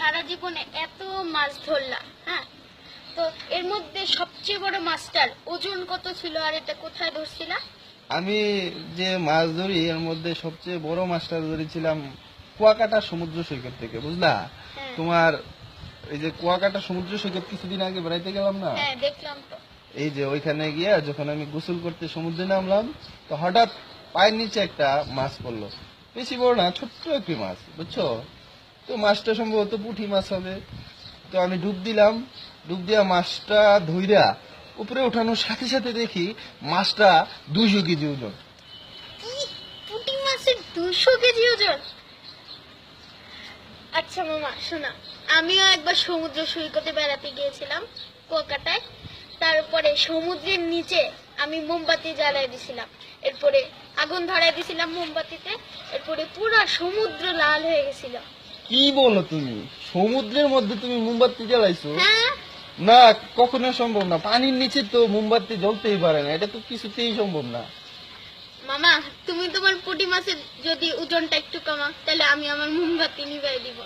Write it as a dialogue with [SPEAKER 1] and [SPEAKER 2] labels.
[SPEAKER 1] সারা জীবনে এত মাছ ধরলাম, হ্যাঁ, তো এর মধ্যে সবচেয়ে বড় মাছটার ওজন কত ছিল আর এটা কোথায় ধরছিলা?
[SPEAKER 2] আমি যে মাছ ধরি এর মধ্যে সবচেয়ে বড় মাছটা ধরেছিলাম কুয়াকাটা সমুদ্র সৈকত থেকে, বুঝলা?
[SPEAKER 1] হ্যাঁ।
[SPEAKER 2] তোমার এই যে কুয়াকাটা সমুদ্র সৈকত কিছুদিন আগে বেড়াইতে গেলাম না,
[SPEAKER 1] হ্যাঁ, দেখলাম তো।
[SPEAKER 2] এই যে ওইখানে গিয়া যখন আমি গোসল করতে সমুদ্রে নামলাম, তো হঠাৎ পায়ের নিচে একটা মাছ পড়লো। বেশি বড় না, ছোট্ট একটি মাছ, বুঝছো? তো মাছটা সম্ভবত পুঁটি মাছ হবে। তো আমি ডুব দিলাম, ডুব দিয়া মাছটা ধইরা উপরে ওঠানোর সাথে সাথে দেখি মাছটা 200 কেজি ওজন।
[SPEAKER 1] কি? পুঁটি মাছের 200 কেজি ওজন? আচ্ছা মামা শোনা, আমিও একবার সমুদ্র সৈকতে বেড়াতে গিয়েছিলাম কুয়াকাটায়। তারপরে সমুদ্রের নিচে আমি মোমবাতি জ্বালাই দিছিলাম, এরপরে আগুন ধরাই দিছিলাম মোমবাতিতে, এরপরে পুরো সমুদ্র লাল হয়ে গেছিল।
[SPEAKER 2] কি বলো তুমি? সমুদ্রের মধ্যে তুমি মোমবাতি জ্বালাইছো?
[SPEAKER 1] হ্যাঁ
[SPEAKER 2] না, কখনো সম্ভব না। পানির নিচে তো মোমবাতি জ্বলতেই পারে না, এটা তো কিছুতেই সম্ভব না।
[SPEAKER 1] মামা, তুমি তোমার পুঁটি মাছের যদি ওজনটা একটু কমাও তাহলে আমি আমার মোমবাতি নিভাই দিব।